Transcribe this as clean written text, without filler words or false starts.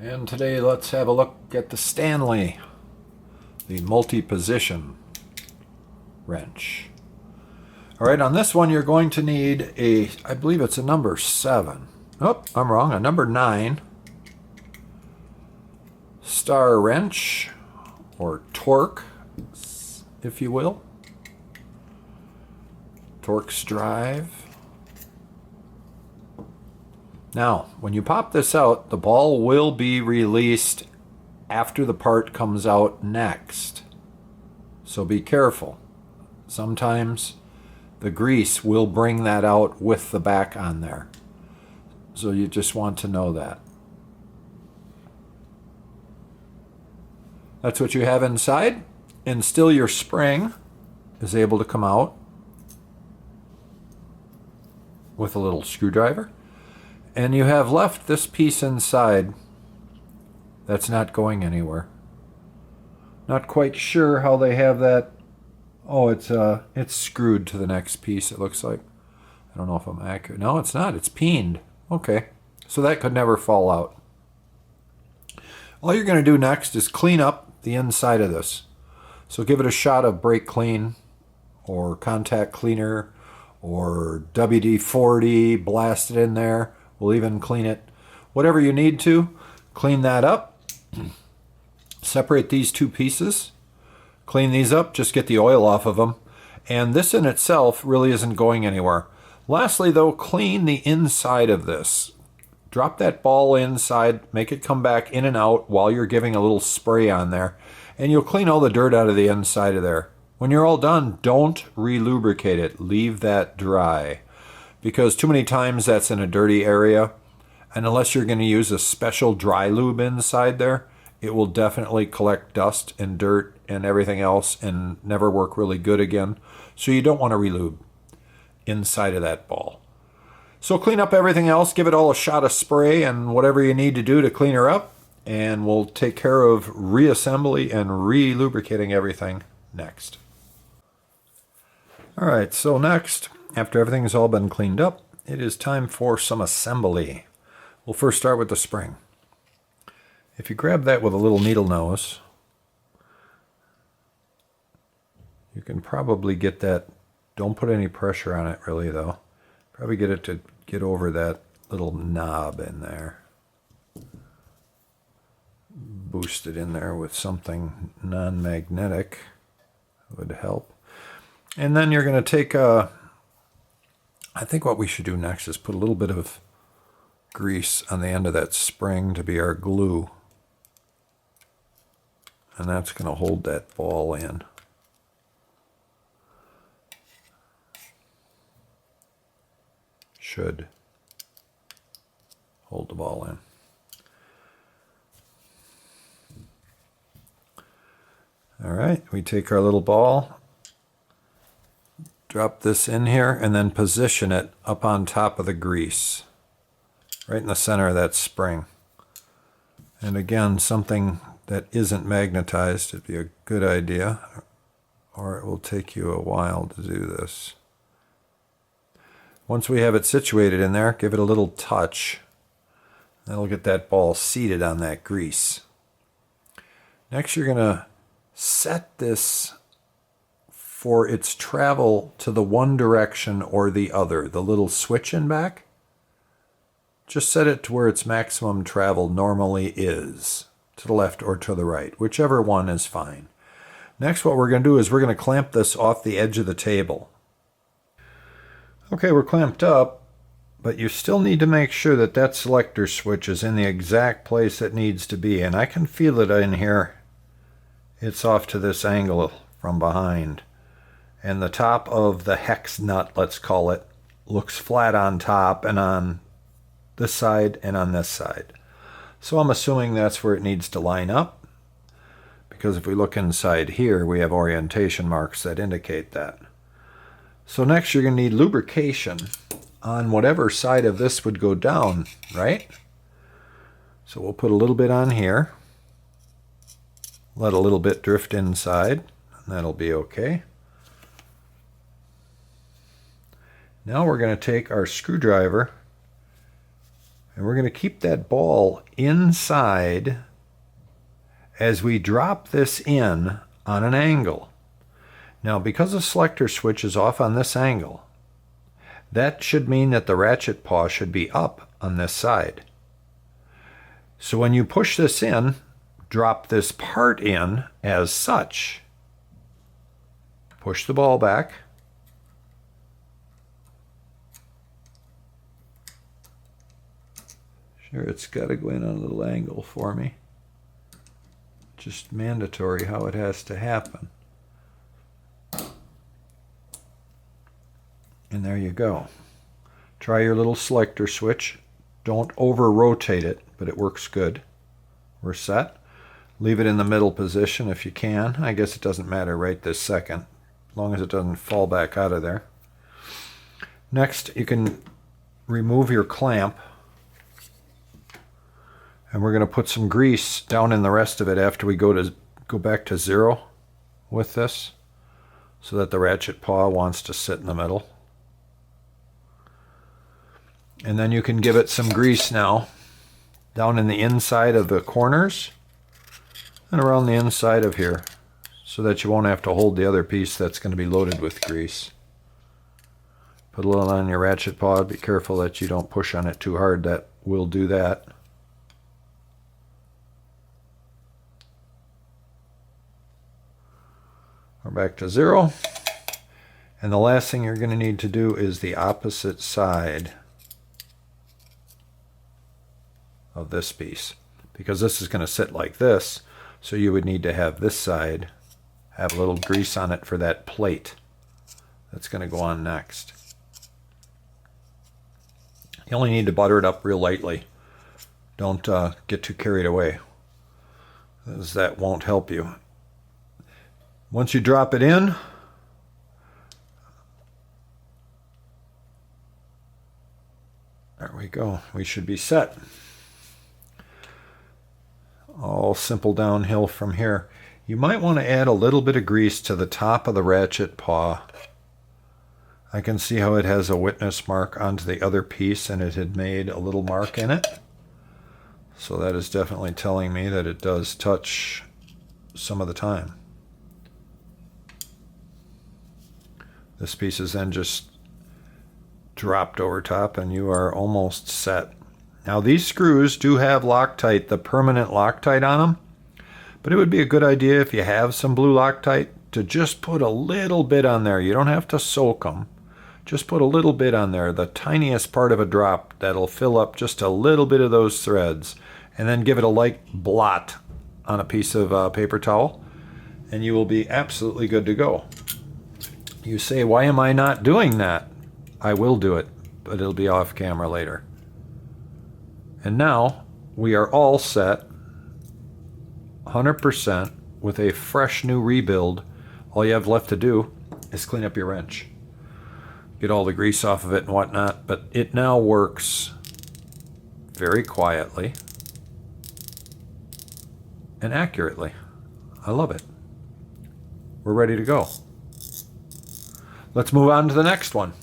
And today let's have a look at the Stanley, the multi-position wrench. Alright, on this one you're going to need I believe it's a number 7. Oh, I'm wrong, a number 9 star wrench, or Torx, if you will. Torx drive. Now, when you pop this out, the ball will be released after the part comes out next. So be careful. Sometimes the grease will bring that out with the back on there. So you just want to know that. That's what you have inside. And still your spring is able to come out with a little screwdriver. And you have left this piece inside that's not going anywhere. Not quite sure how they have that. Oh, it's screwed to the next piece, it looks like. I don't know if I'm accurate. No, it's not. It's peened. Okay. So that could never fall out. All you're going to do next is clean up the inside of this. So give it a shot of brake clean or contact cleaner or WD-40, blast it in there. We'll even clean it. Whatever you need to, clean that up. Separate these two pieces. Clean these up, just get the oil off of them. And this in itself really isn't going anywhere. Lastly though, clean the inside of this. Drop that ball inside, make it come back in and out while you're giving a little spray on there. And you'll clean all the dirt out of the inside of there. When you're all done, don't re-lubricate it. Leave that dry. Because too many times that's in a dirty area, and unless you're going to use a special dry lube inside there, it will definitely collect dust and dirt and everything else and never work really good again. So you don't want to relube inside of that ball. So clean up everything else, give it all a shot of spray and whatever you need to do to clean her up, and we'll take care of reassembly and re-lubricating everything next. Alright, so next, after everything's all been cleaned up, it is time for some assembly. We'll first start with the spring. If you grab that with a little needle nose, you can probably get that. Don't put any pressure on it really though. Probably get it to get over that little knob in there. Boost it in there with something non-magnetic would help. And then you're going to take I think what we should do next is put a little bit of grease on the end of that spring to be our glue. And that's going to hold that ball in. Should hold the ball in. All right, we take our little ball, drop this in here, and then position it up on top of the grease, right in the center of that spring. And again, something that isn't magnetized would be a good idea, or it will take you a while to do this. Once we have it situated in there, give it a little touch. That'll get that ball seated on that grease. Next, you're going to set this for its travel to the one direction or the other. The little switch in back, just set it to where its maximum travel normally is, to the left or to the right, whichever one is fine. Next, what we're going to do is we're going to clamp this off the edge of the table. Okay, we're clamped up, but you still need to make sure that that selector switch is in the exact place it needs to be, and I can feel it in here. It's off to this angle from behind. And the top of the hex nut, let's call it, looks flat on top and on this side and on this side. So I'm assuming that's where it needs to line up, because if we look inside here, we have orientation marks that indicate that. So next you're going to need lubrication on whatever side of this would go down, right? So we'll put a little bit on here. Let a little bit drift inside, and that'll be okay. Now we're going to take our screwdriver And we're going to keep that ball inside as we drop this in on an angle. Now, because the selector switch is off on this angle, that should mean that the ratchet paw should be up on this side. So when you push this in, drop this part in as such. Push the ball back. Sure, it's got to go in on a little angle for me. Just mandatory how it has to happen. And there you go. Try your little selector switch. Don't over-rotate it, but it works good. We're set. Leave it in the middle position if you can. I guess it doesn't matter right this second, as long as it doesn't fall back out of there. Next, you can remove your clamp. And we're going to put some grease down in the rest of it after we go back to 0 with this, so that the ratchet paw wants to sit in the middle. And then you can give it some grease now down in the inside of the corners and around the inside of here, so that you won't have to hold the other piece that's going to be loaded with grease. Put a little on your ratchet paw. Be careful that you don't push on it too hard. That will do that. We're back to 0. And the last thing you're going to need to do is the opposite side of this piece, because this is going to sit like this, so you would need to have this side have a little grease on it for that plate that's going to go on next. You only need to butter it up real lightly. Don't get too carried away, as that won't help you. Once you drop it in, there we go. We should be set. All simple downhill from here. You might want to add a little bit of grease to the top of the ratchet paw. I can see how it has a witness mark onto the other piece, and it had made a little mark in it. So that is definitely telling me that it does touch some of the time. This piece is then just dropped over top, and you are almost set. Now, these screws do have Loctite, the permanent Loctite on them, but it would be a good idea if you have some blue Loctite to just put a little bit on there. You don't have to soak them. Just put a little bit on there, the tiniest part of a drop that'll fill up just a little bit of those threads, and then give it a light blot on a piece of paper towel, and you will be absolutely good to go. You say, why am I not doing that? I will do it, but it'll be off camera later. And now we are all set 100% with a fresh new rebuild. All you have left to do is clean up your wrench. Get all the grease off of it and whatnot, but it now works very quietly and accurately. I love it. We're ready to go. Let's move on to the next one.